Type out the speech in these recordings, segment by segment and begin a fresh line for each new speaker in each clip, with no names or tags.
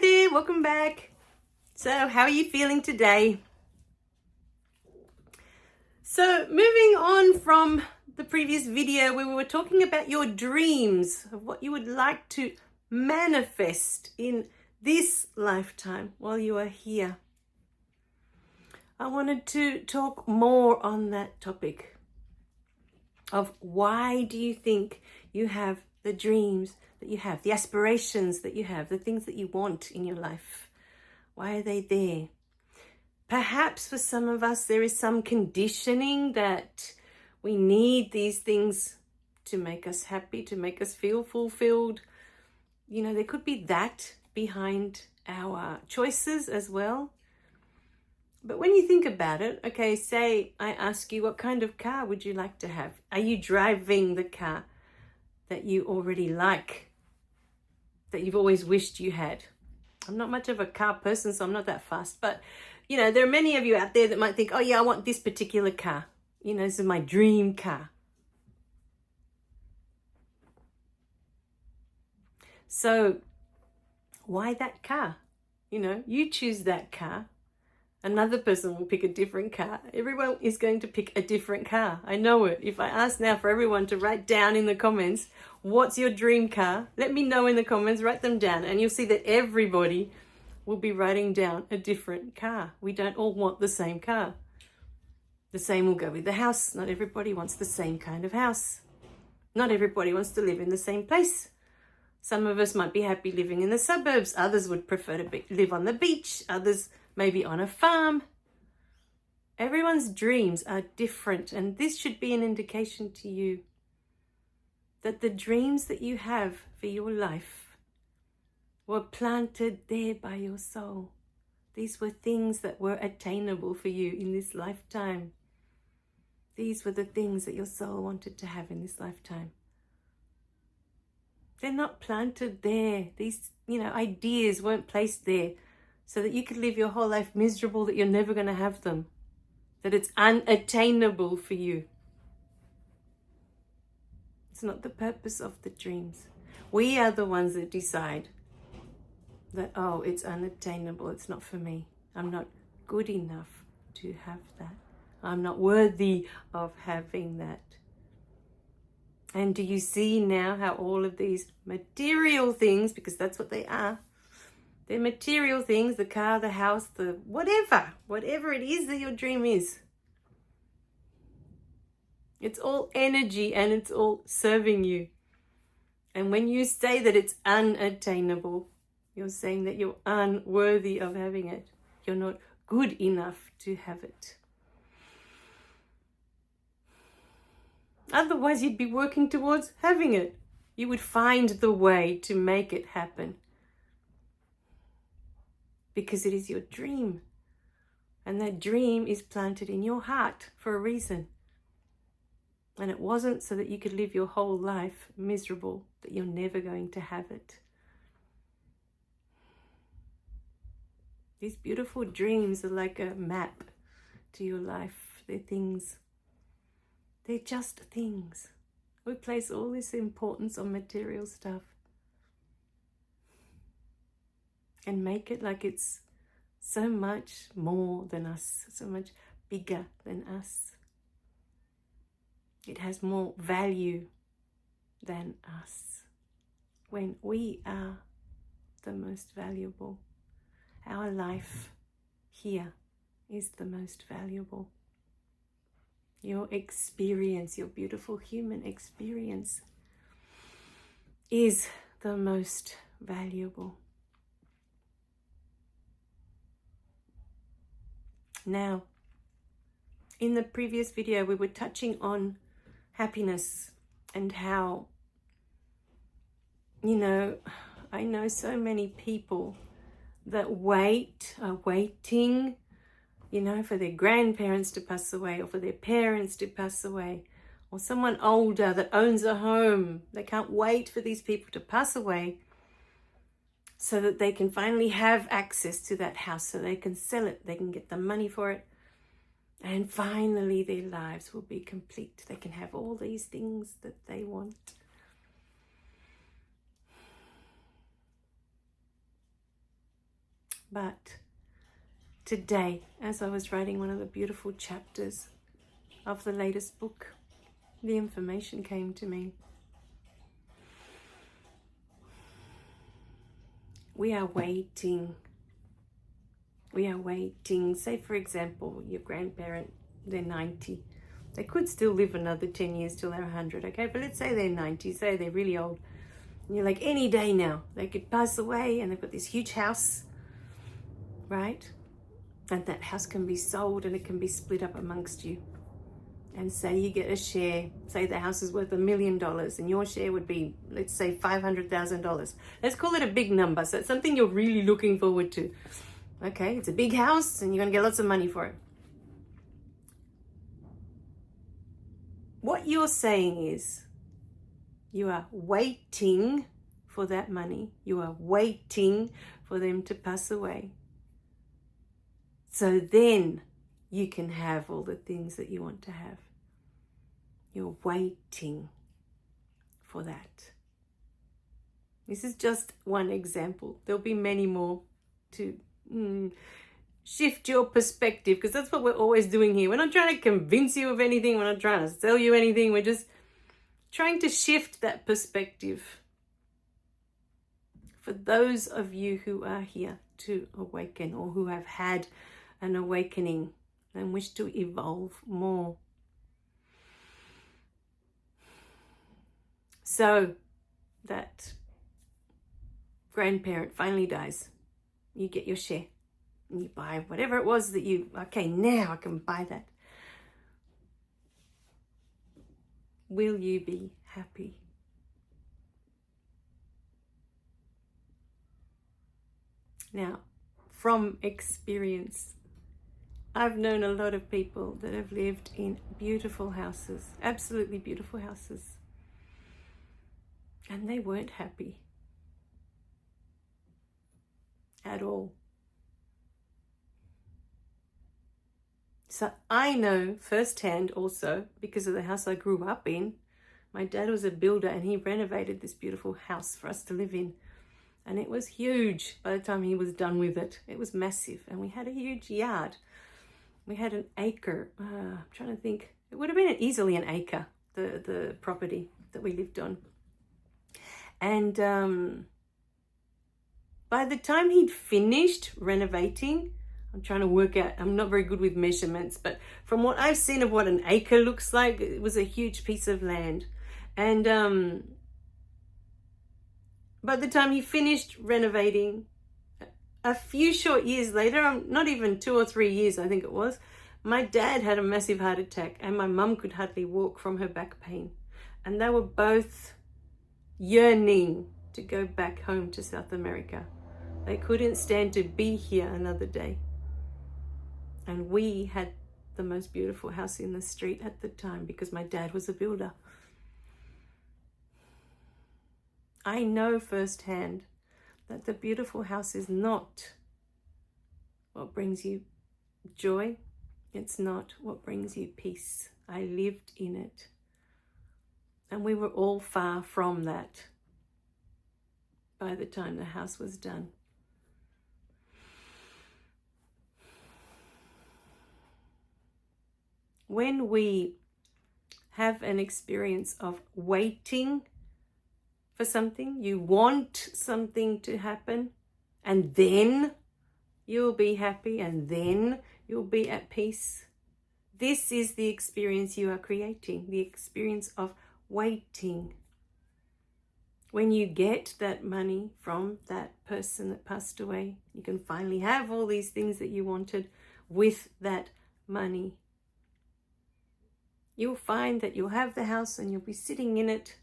there, welcome back. So how are you feeling today? So moving on from the previous video where we were talking about your dreams of what you would like to manifest in this lifetime while you are here. I wanted to talk more on that topic of why do you think you have the dreams that you have, the aspirations that you have, the things that you want in your life. Why are they there? Perhaps for some of us there is some conditioning that we need these things to make us happy, to make us feel fulfilled. You know, there could be that behind our choices as well. But when you think about it, okay, say I ask you, what kind of car would you like to have? Are you driving the car that you already like, that you've always wished you had? I'm not much of a car person, so I'm not that fast. But, you know, there are many of you out there that might think, oh yeah, I want this particular car. You know, this is my dream car. So why that car? You know, you choose that car. Another person will pick a different car. Everyone is going to pick a different car. I know it. If I ask now for everyone to write down in the comments, what's your dream car? Let me know in the comments, write them down, and you'll see that everybody will be writing down a different car. We don't all want the same car. The same will go with the house. Not everybody wants the same kind of house. Not everybody wants to live in the same place. Some of us might be happy living in the suburbs. Others would prefer to live on the beach. Others maybe on a farm. Everyone's dreams are different, and this should be an indication to you that the dreams that you have for your life were planted there by your soul. These were things that were attainable for you in this lifetime. These were the things that your soul wanted to have in this lifetime. They're not planted there. These, you know, ideas weren't placed there so that you could live your whole life miserable that you're never going to have them, that it's unattainable for you. It's not the purpose of the dreams. We are the ones that decide that, oh, it's unattainable, it's not for me. I'm not good enough to have that. I'm not worthy of having that. And do you see now how all of these material things, because that's what they are, they're material things, the car, the house, the whatever it is that your dream is. It's all energy and it's all serving you. And when you say that it's unattainable, you're saying that you're unworthy of having it. You're not good enough to have it. Otherwise, you'd be working towards having it. You would find the way to make it happen. Because it is your dream. And that dream is planted in your heart for a reason. And it wasn't so that you could live your whole life miserable, that you're never going to have it. These beautiful dreams are like a map to your life. They're things. They're just things. We place all this importance on material stuff and make it like it's so much more than us, so much bigger than us. It has more value than us, when we are the most valuable. Our life here is the most valuable. Your experience, your beautiful human experience, is the most valuable. Now, in the previous video, we were touching on happiness and how, you know, I know so many people that are waiting, you know, for their grandparents to pass away or for their parents to pass away, or someone older that owns a home. They can't wait for these people to pass away so that they can finally have access to that house, so they can sell it, they can get the money for it, and finally their lives will be complete. They can have all these things that they want. But today, as I was writing one of the beautiful chapters of the latest book, the information came to me. We are waiting. We are waiting. Say, for example, your grandparent, they're 90. They could still live another 10 years till they're 100, okay? But let's say they're 90, say they're really old. And you're like, any day now, they could pass away and they've got this huge house, right? And that house can be sold and it can be split up amongst you. And say you get a share, say the house is worth $1 million and your share would be, let's say, $500,000. Let's call it a big number. So it's something you're really looking forward to. Okay, it's a big house and you're going to get lots of money for it. What you're saying is you are waiting for that money. You are waiting for them to pass away. So then you can have all the things that you want to have. You're waiting for that. This is just one example. There'll be many more to shift your perspective, because that's what we're always doing here. We're not trying to convince you of anything. We're not trying to sell you anything. We're just trying to shift that perspective for those of you who are here to awaken or who have had an awakening and wish to evolve more. So that grandparent finally dies. You get your share and you buy whatever it was that you, okay, now I can buy that. Will you be happy? Now, from experience, I've known a lot of people that have lived in beautiful houses, absolutely beautiful houses, and they weren't happy at all. So I know firsthand also, because of the house I grew up in, my dad was a builder and he renovated this beautiful house for us to live in. And it was huge by the time he was done with it. It was massive. And we had a huge yard. We had an acre. I'm trying to think. It would have been easily an acre, the property that we lived on. And by the time he'd finished renovating, I'm trying to work out, I'm not very good with measurements, but from what I've seen of what an acre looks like, it was a huge piece of land. And by the time he finished renovating, a few short years later, not even 2 or 3 years, I think it was, my dad had a massive heart attack and my mum could hardly walk from her back pain. And they were both yearning to go back home to South America. They couldn't stand to be here another day. And we had the most beautiful house in the street at the time because my dad was a builder. I know firsthand that the beautiful house is not what brings you joy. It's not what brings you peace. I lived in it. And we were all far from that by the time the house was done. When we have an experience of waiting for something, you want something to happen, and then you'll be happy, and then you'll be at peace. This is the experience you are creating, the experience of waiting. When you get that money from that person that passed away, you can finally have all these things that you wanted with that money. You'll find that you'll have the house and you'll be sitting in it,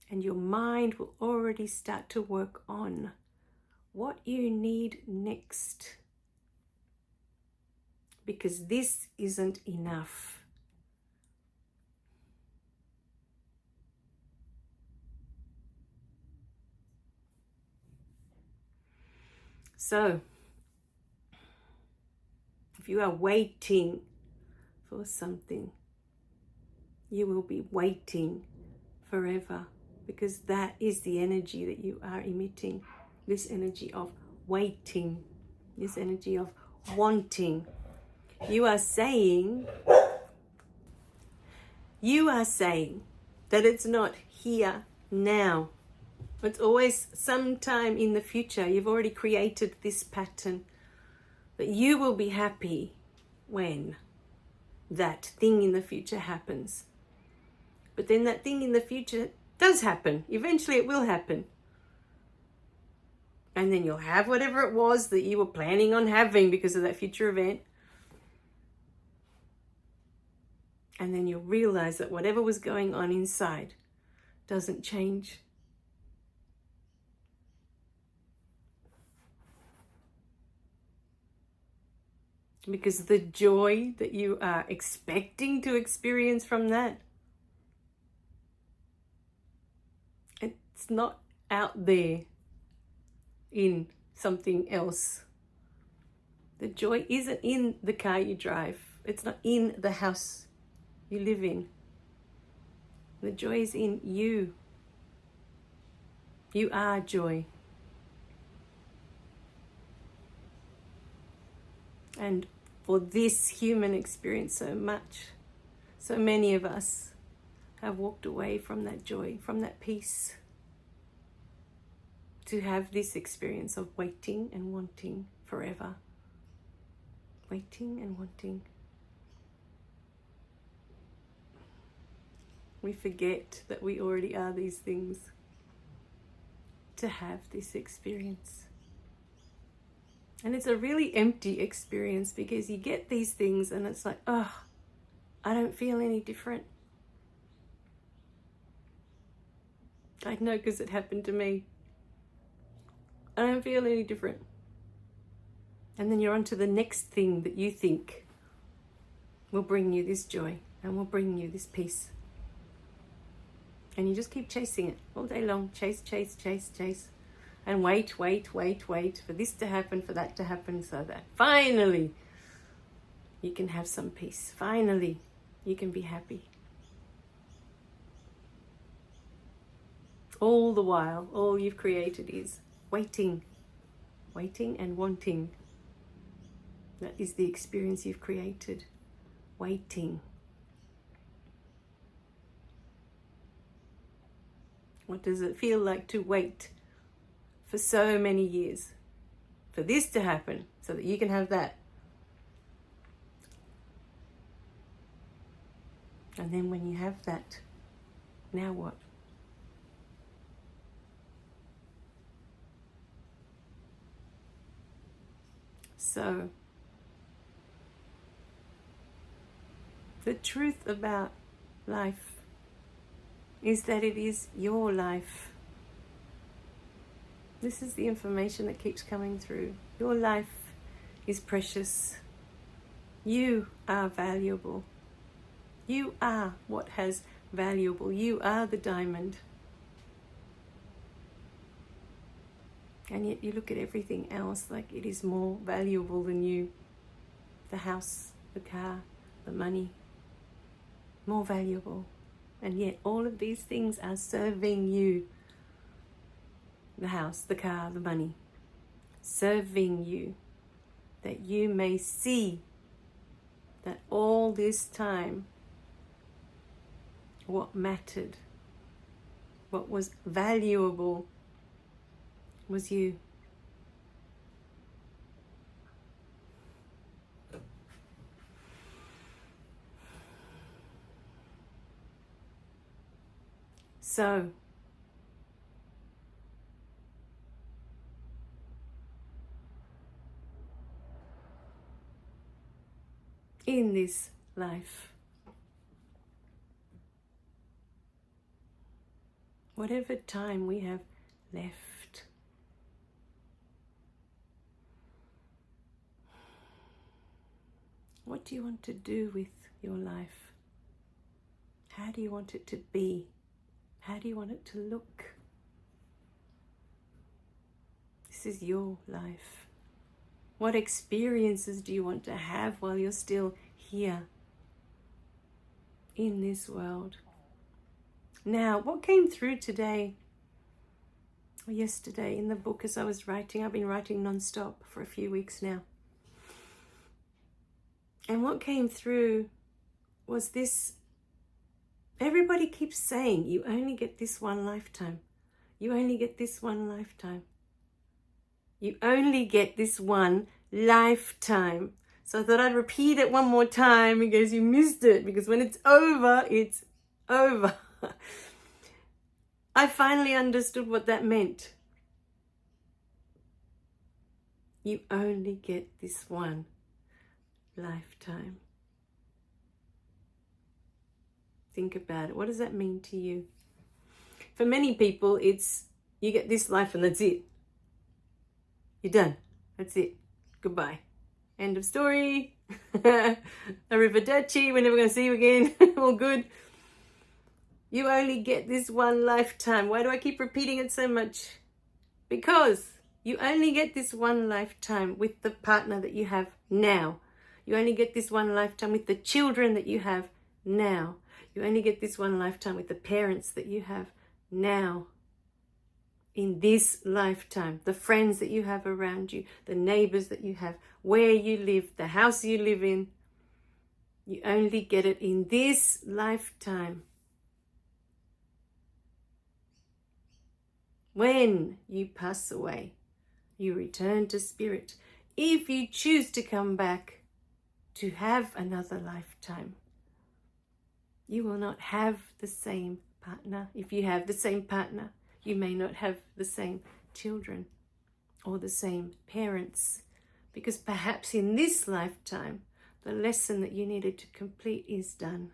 and your mind will already start to work on what you need next. Because this isn't enough. So, if you are waiting for something, you will be waiting forever, because that is the energy that you are emitting. this energy of waiting, this energy of wanting. You are saying that it's not here now. It's always sometime in the future. You've already created this pattern. But you will be happy when that thing in the future happens. But then that thing in the future does happen. Eventually it will happen. And then you'll have whatever it was that you were planning on having because of that future event. And then you'll realize that whatever was going on inside doesn't change. Because the joy that you are expecting to experience from that, it's not out there in something else. The joy isn't in the car you drive. It's not in the house you live in. The joy is in you. You are joy. And for this human experience, so many of us have walked away from that joy, from that peace, to have this experience of waiting and wanting forever. Waiting and wanting. We forget that we already are these things to have this experience. And it's a really empty experience because you get these things and it's like, oh, I don't feel any different. I know because it happened to me. I don't feel any different. And then you're on to the next thing that you think will bring you this joy and will bring you this peace. And you just keep chasing it all day long. Chase, chase, chase, chase. And wait for this to happen, for that to happen, so that finally you can have some peace. Finally, you can be happy. All the while, all you've created is waiting and wanting. That is the experience you've created. Waiting. What does it feel like to wait for so many years for this to happen so that you can have that? And then when you have that, now what? So, the truth about life is that it is your life. This is the information that keeps coming through. Your life is precious. You are valuable. You are what has valuable. You are the diamond. And yet you look at everything else like it is more valuable than you. The house, the car, the money, more valuable. And yet all of these things are serving you. The house, the car, the money, serving you, that you may see that all this time what mattered, what was valuable was you. So, in this life, whatever time we have left, what do you want to do with your life? How do you want it to be? How do you want it to look? This is your life. What experiences do you want to have while you're still here in this world? Now, what came through today yesterday in the book as I was writing. I've been writing non-stop for a few weeks now. And what came through was this: everybody keeps saying, you only get this one lifetime. You only get this one lifetime. You only get this one lifetime. So I thought I'd repeat it one more time in case you missed it, because when it's over, it's over. I finally understood what that meant. You only get this one lifetime. Think about it. What does that mean to you? For many people, it's you get this life and that's it. You're done. That's it. Goodbye. End of story. Arrivederci. We're never going to see you again. All good. You only get this one lifetime. Why do I keep repeating it so much? Because you only get this one lifetime with the partner that you have now. You only get this one lifetime with the children that you have now. You only get this one lifetime with the parents that you have now. In this lifetime, the friends that you have around you, the neighbors that you have, where you live, the house you live in. You only get it in this lifetime. When you pass away, you return to spirit. If you choose to come back to have another lifetime, you will not have the same partner. If you have the same partner, you may not have the same children or the same parents, because perhaps in this lifetime, the lesson that you needed to complete is done.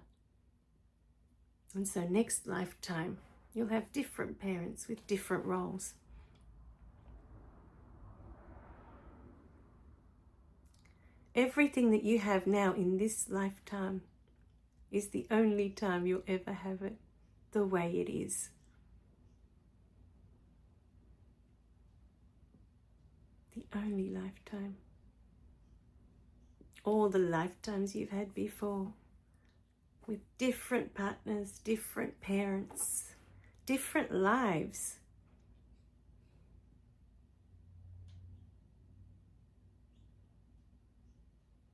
And so next lifetime, you'll have different parents with different roles. Everything that you have now in this lifetime is the only time you'll ever have it the way it is. The only lifetime. All the lifetimes you've had before, with different partners, different parents, different lives.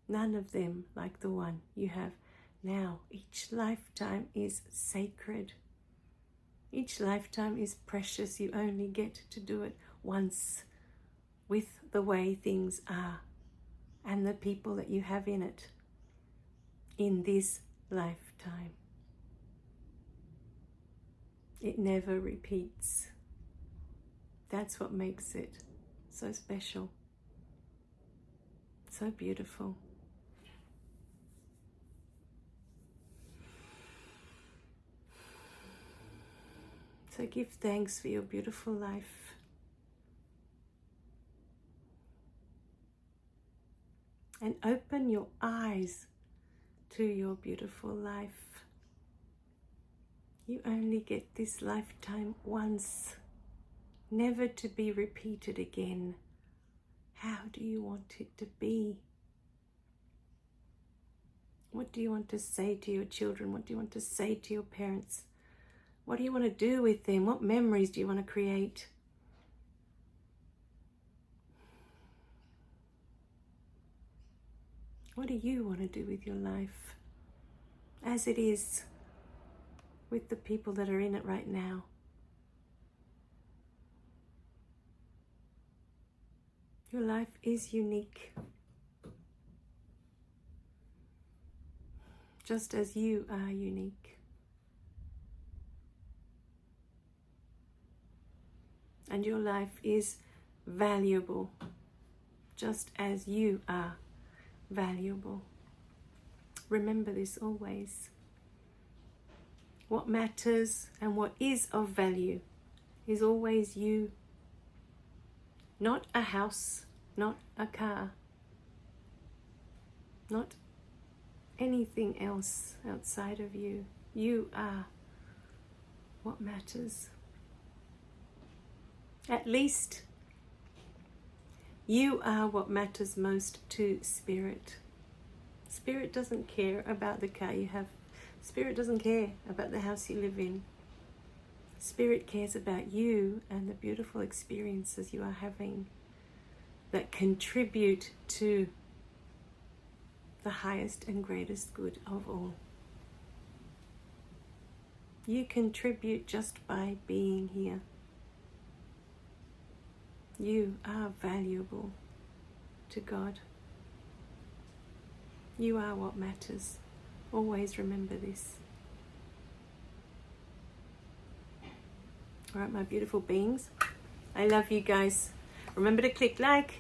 None of them like the one you have now. Each lifetime is sacred. Each lifetime is precious. You only get to do it once, with the way things are and the people that you have in it in this lifetime. It never repeats. That's what makes it so special, so beautiful. So give thanks for your beautiful life. And open your eyes to your beautiful life. You only get this lifetime once, never to be repeated again. How do you want it to be? What do you want to say to your children? What do you want to say to your parents? What do you want to do with them? What memories do you want to create? What do you want to do with your life as it is with the people that are in it right now? Your life is unique, just as you are unique. And your life is valuable, just as you are valuable. Remember this always. What matters and what is of value is always you. Not a house, not a car, not anything else outside of you. You are what matters. At least you are what matters most to Spirit. Spirit doesn't care about the car you have. Spirit doesn't care about the house you live in. Spirit cares about you and the beautiful experiences you are having that contribute to the highest and greatest good of all. You contribute just by being here. You are valuable to God. You are what matters. Always remember this. All right, my beautiful beings. I love you guys. Remember to click like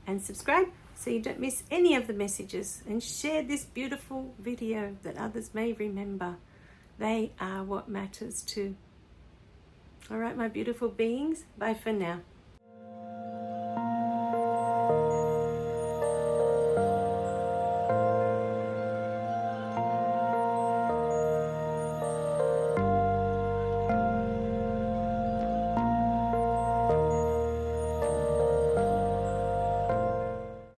and subscribe so you don't miss any of the messages, and share this beautiful video that others may remember. They are what matters too. All right, my beautiful beings. Bye for now.